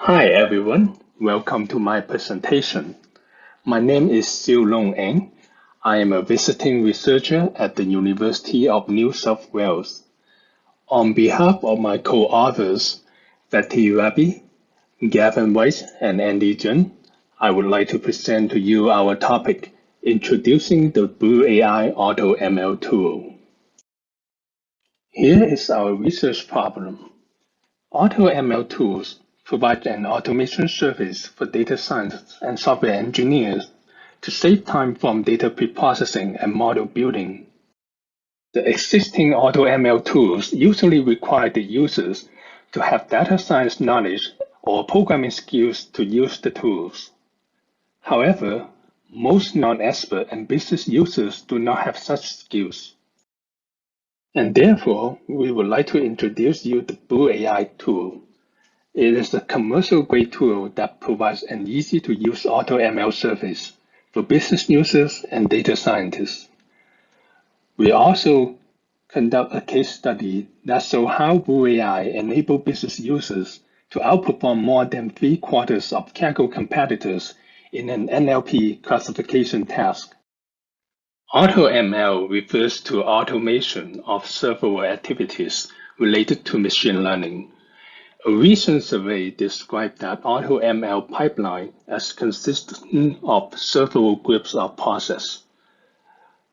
Hi everyone, welcome to my presentation. My name is Siu Long Eng. I am a visiting researcher at the University of New South Wales. On behalf of my co-authors, Fethi Rabhi, Gavin Whyte, and Andy Zeng, I would like to present to you our topic, Introducing the BrewAI AutoML Tool. Here is our research problem. AutoML tools provide an automation service for data scientists and software engineers to save time from data preprocessing and model building. The existing AutoML tools usually require the users to have data science knowledge or programming skills to use the tools. However, most non-expert and business users do not have such skills. And therefore, we would like to introduce you the BrewAI tool. It is a commercial-grade tool that provides an easy-to-use AutoML service for business users and data scientists. We also conduct a case study that shows how BrewAI enables business users to outperform more than 3/4 of Kaggle competitors in an NLP classification task. AutoML refers to automation of several activities related to machine learning. A recent survey described that AutoML pipeline as consisting of several groups of processes,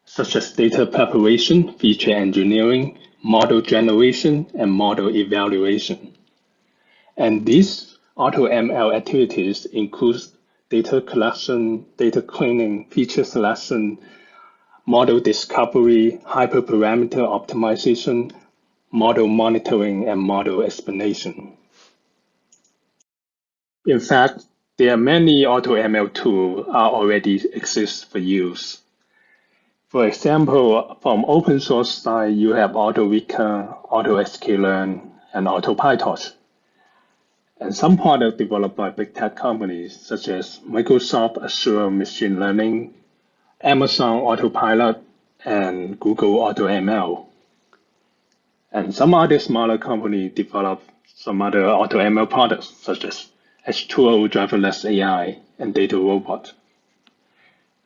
such as data preparation, feature engineering, model generation, and model evaluation. And these AutoML activities include data collection, data cleaning, feature selection, model discovery, hyperparameter optimization, model monitoring, and model explanation. In fact, there are many AutoML tools are already exist for use. For example, from open source side, you have AutoWika, AutoSKLearn, and AutoPyTorch. And some products developed by big tech companies such as Microsoft Azure Machine Learning, Amazon Autopilot, and Google AutoML. And some other smaller companies develop some other AutoML products such as H2O driverless AI and data robot.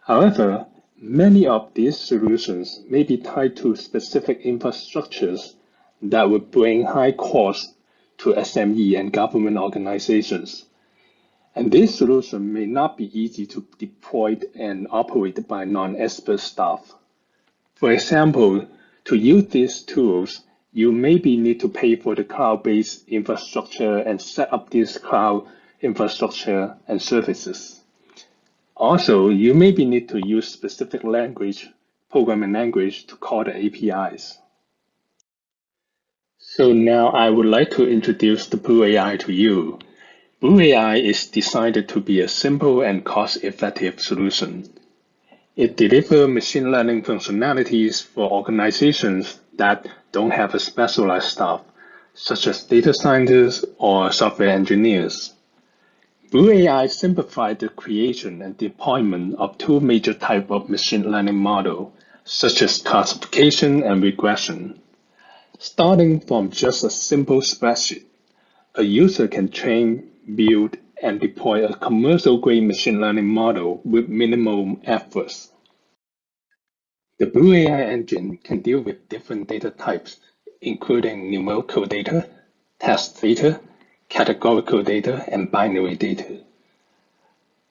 However, many of these solutions may be tied to specific infrastructures that would bring high costs to SME and government organizations. And this solution may not be easy to deploy and operate by non-expert staff. For example, to use these tools, you maybe need to pay for the cloud-based infrastructure and set up this cloud infrastructure and services. Also, you maybe need to use specific programming language to call the APIs. So now I would like to introduce the BrewAI to you. BrewAI is designed to be a simple and cost-effective solution. It delivers machine learning functionalities for organizations that don't have a specialized staff, such as data scientists or software engineers. BrewAI simplifies the creation and deployment of two major types of machine learning models, such as classification and regression. Starting from just a simple spreadsheet, a user can train, build, and deploy a commercial-grade machine learning model with minimal efforts. The BrewAI engine can deal with different data types, including numerical data, text data, categorical data, and binary data.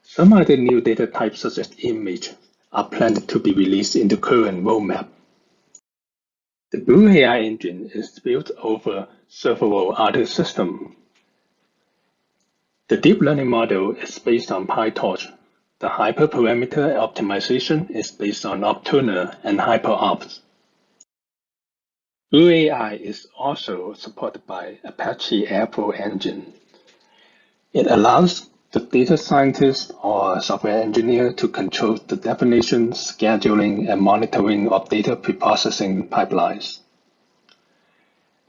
Some other new data types, such as image, are planned to be released in the current roadmap. The BrewAI engine is built over several other systems. The deep learning model is based on PyTorch. The hyperparameter optimization is based on Optuna and HyperOpt. BrewAI is also supported by Apache Airflow engine. It allows the data scientist or software engineer to control the definition, scheduling, and monitoring of data preprocessing pipelines.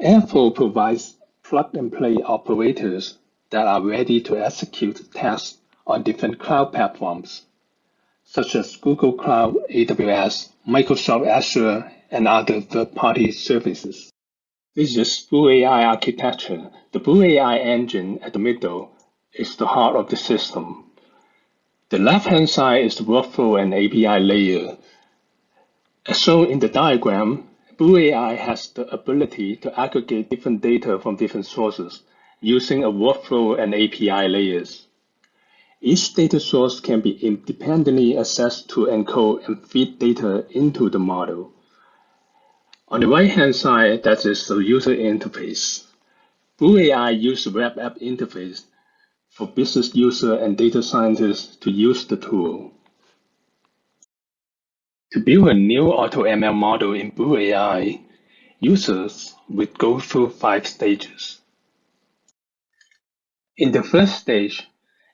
Airflow provides plug-and-play operators that are ready to execute tasks on different cloud platforms, such as Google Cloud, AWS, Microsoft Azure, and other third-party services. This is BrewAI architecture. The BrewAI engine at the middle is the heart of the system. The left-hand side is the workflow and API layer. As shown in the diagram, BrewAI has the ability to aggregate different data from different sources using a workflow and API layers. Each data source can be independently accessed to encode and feed data into the model. On the right-hand side, that is the user interface. BrewAI uses the web app interface for business users and data scientists to use the tool. To build a new AutoML model in BrewAI, users would go through 5 stages. In the first stage,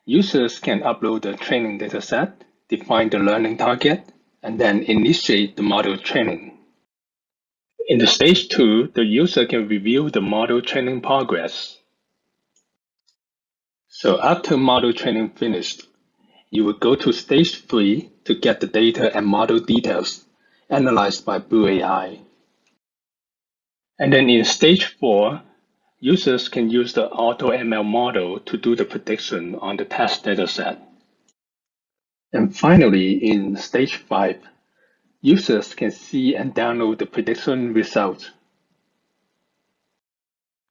users can upload the training dataset, define the learning target, and then initiate the model training. In the stage 2, the user can review the model training progress. So after model training finished, you will go to stage 3 to get the data and model details analyzed by BrewAI. And then in stage 4, users can use the AutoML model to do the prediction on the test dataset. And finally, in stage 5, users can see and download the prediction results.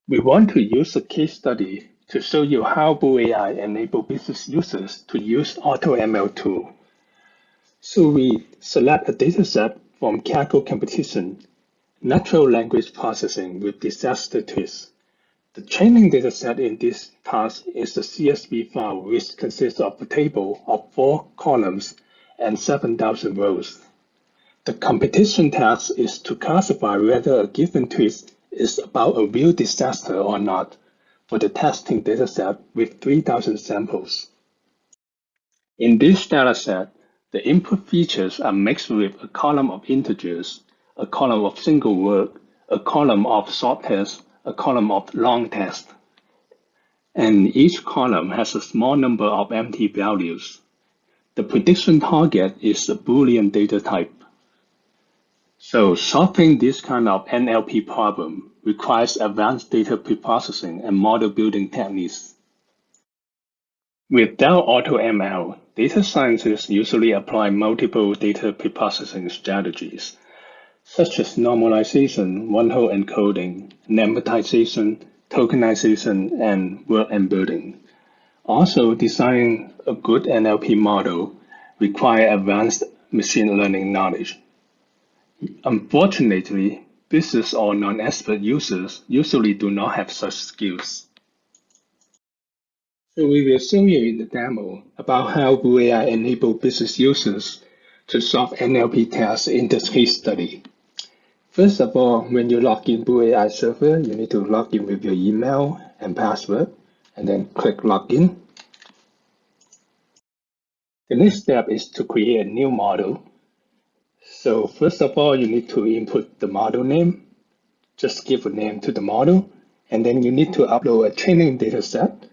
We want to use a case study to show you how BrewAI enables business users to use AutoML tool. So we select a dataset from Kaggle competition, natural language processing with disaster twist. The training dataset in this task is the CSV file, which consists of a table of 4 columns and 7,000 rows. The competition task is to classify whether a given twist is about a real disaster or not for the testing dataset with 3,000 samples. In this dataset, the input features are mixed with a column of integers, a column of single word, a column of short text, a column of long text. And each column has a small number of empty values. The prediction target is a Boolean data type. So solving this kind of NLP problem requires advanced data preprocessing and model building techniques. Without AutoML, data scientists usually apply multiple data preprocessing strategies, such as normalization, one-hot encoding, lemmatization, tokenization, and word embedding. Also, designing a good NLP model requires advanced machine learning knowledge. Unfortunately, business or non-expert users usually do not have such skills. So we will show you in the demo about how BrewAI enables business users to solve NLP tasks in this case study. First of all, when you log in BrewAI server, you need to log in with your email and password, and then click Login. The next step is to create a new model. So first of all, you need to input the model name. Just give a name to the model, and then you need to upload a training dataset.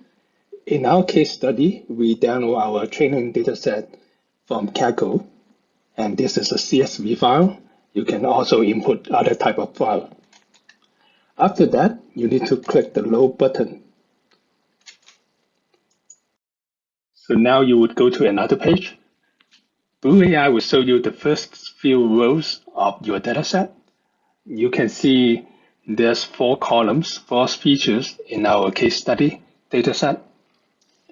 In our case study, we download our training dataset from Kaggle, and this is a CSV file. You can also input other type of file. After that, you need to click the Load button. So now you would go to another page. BrewAI will show you the first few rows of your dataset. You can see there's 4 columns, 4 features in our case study dataset,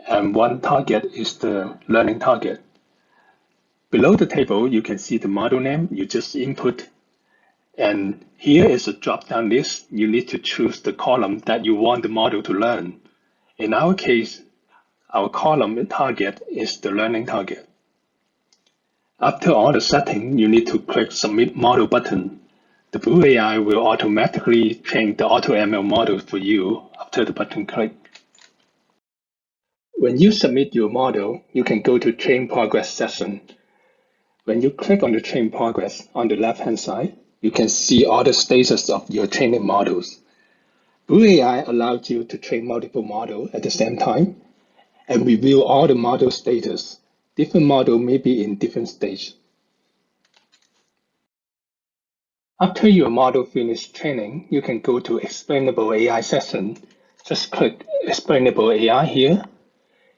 and one target is the learning target. Below the table, you can see the model name you just input, and here is a drop-down list. You need to choose the column that you want the model to learn. In our case, our column target is the learning target. After all the settings, you need to click Submit Model button. The BrewAI will automatically train the AutoML model for you after the button click. When you submit your model, you can go to Train Progress section. When you click on the Train Progress on the left-hand side, you can see all the status of your training models. BrewAI allows you to train multiple models at the same time and review all the model status. Different models may be in different stages. After your model finishes training, you can go to Explainable AI section. Just click Explainable AI here.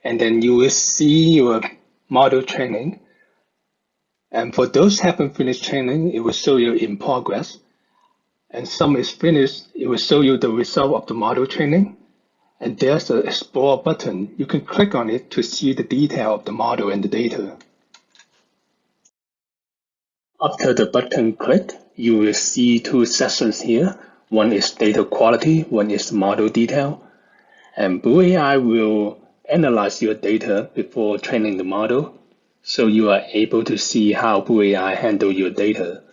and then you will see your model training. And for those haven't finished training, it will show you in progress. And some is finished, it will show you the result of the model training. And there's an Explore button. You can click on it to see the detail of the model and the data. After the button click, you will see two sections here. One is data quality, one is model detail. And BrewAI will analyze your data before training the model, so you are able to see how BrewAI handle your data.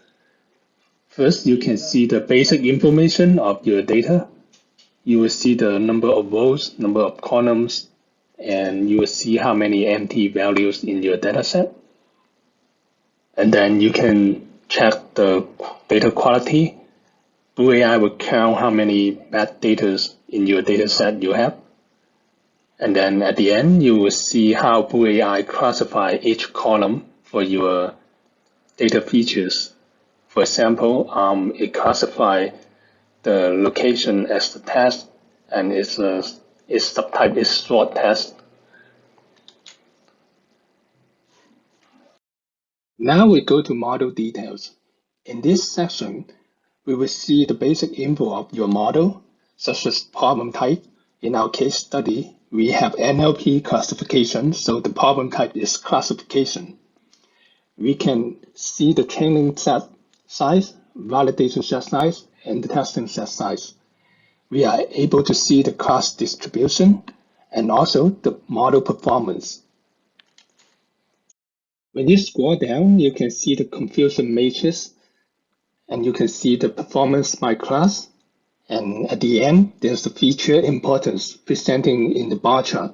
First, you can see the basic information of your data. You will see the number of rows, number of columns, and you will see how many empty values in your dataset. And then you can check the data quality. BrewAI will count how many bad data in your dataset you have. And then at the end, you will see how BrewAI classify each column for your data features. For example, it classifies the location as the test, and its subtype is short test. Now we go to model details. In this section, we will see the basic info of your model, such as problem type. In our case study, we have NLP classification, so the problem type is classification. We can see the training set size, validation set size, and the testing set size. We are able to see the class distribution and also the model performance. When you scroll down, you can see the confusion matrix, and you can see the performance by class. And at the end, there's the feature importance presenting in the bar chart.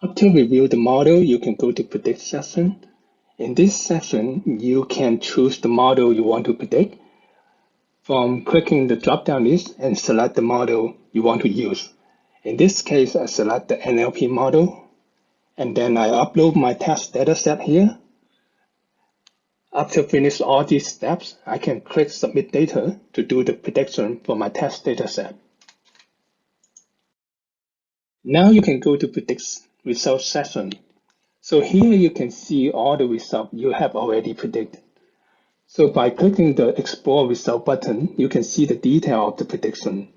After review the model, you can go to predict section. In this section, you can choose the model you want to predict from clicking the drop-down list and select the model you want to use. In this case, I select the NLP model, and then I upload my test dataset here. After finish all these steps, I can click Submit Data to do the prediction for my test dataset. Now you can go to Predict Results section. So here you can see all the results you have already predicted. So by clicking the Explore Result button, you can see the detail of the prediction.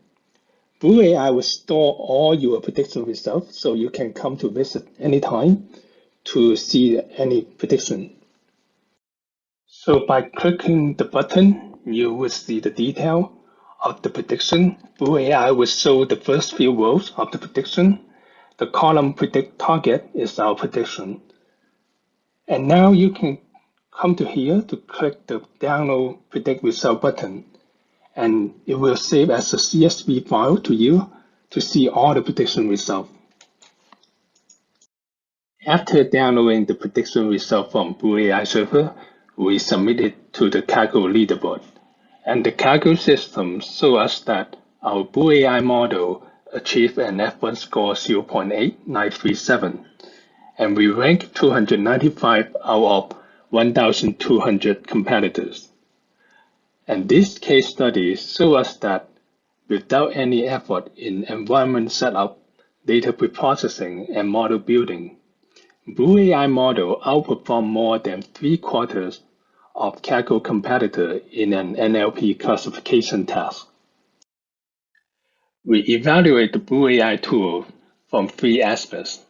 BrewAI will store all your prediction results, so you can come to visit anytime to see any prediction. So by clicking the button, you will see the detail of the prediction. BrewAI will show the first few rows of the prediction. The column predict target is our prediction. And now you can come to here to click the download predict result button, and it will save as a CSV file to you to see all the prediction results. After downloading the prediction result from BrewAI server, we submit it to the Kaggle leaderboard. And the Kaggle system shows us that our BrewAI model achieved an F1 score 0.8937, and we rank 295 out of 1,200 competitors. And this case study shows us that without any effort in environment setup, data preprocessing, and model building, BrewAI model outperformed more than 3/4 of Kaggle competitor in an NLP classification task. We evaluate the BrewAI tool from 3 aspects: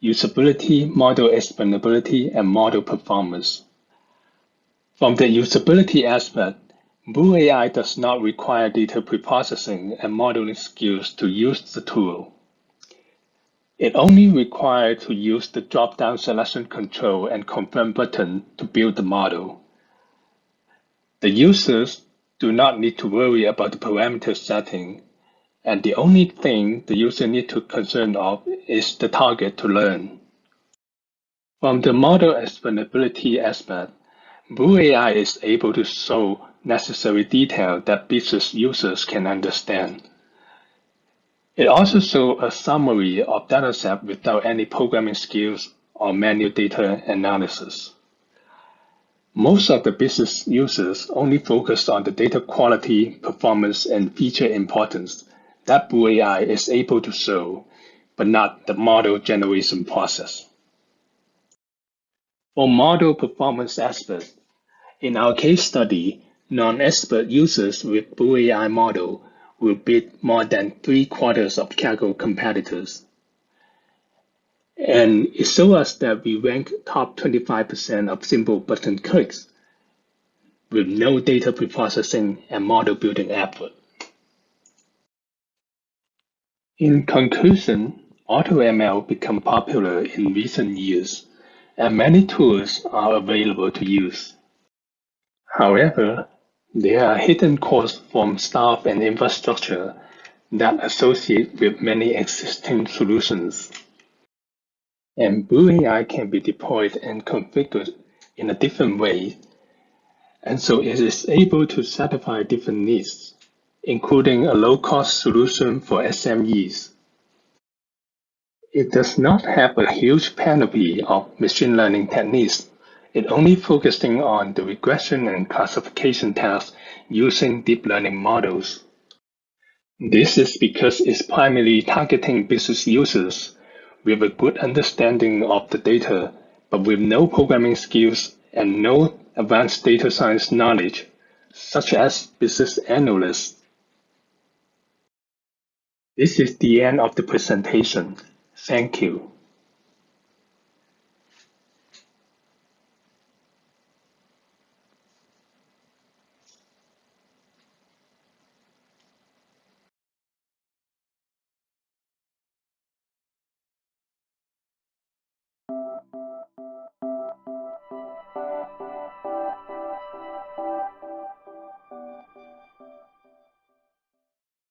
usability, model explainability, and model performance. From the usability aspect, BrewAI does not require data preprocessing and modeling skills to use the tool. It only requires to use the drop-down selection control and confirm button to build the model. The users do not need to worry about the parameter setting, and the only thing the user needs to concern of is the target to learn. From the model explainability aspect, BrewAI is able to show necessary detail that business users can understand. It also shows a summary of dataset without any programming skills or manual data analysis. Most of the business users only focus on the data quality, performance, and feature importance. that BrewAI is able to show, but not the model generation process. For model performance aspect, in our case study, non-expert users with BrewAI model will beat more than 3/4 of Kaggle competitors. And it shows us that we rank top 25% of simple button clicks with no data preprocessing and model building effort. In conclusion, AutoML became popular in recent years, and many tools are available to use. However, there are hidden costs from staff and infrastructure that associate with many existing solutions. And BrewAI can be deployed and configured in a different way, and so it is able to satisfy different needs, including a low-cost solution for SMEs. It does not have a huge panoply of machine learning techniques. It only focusing on the regression and classification tasks using deep learning models. This is because it's primarily targeting business users with a good understanding of the data, but with no programming skills and no advanced data science knowledge, such as business analysts. This is the end of the presentation. Thank you.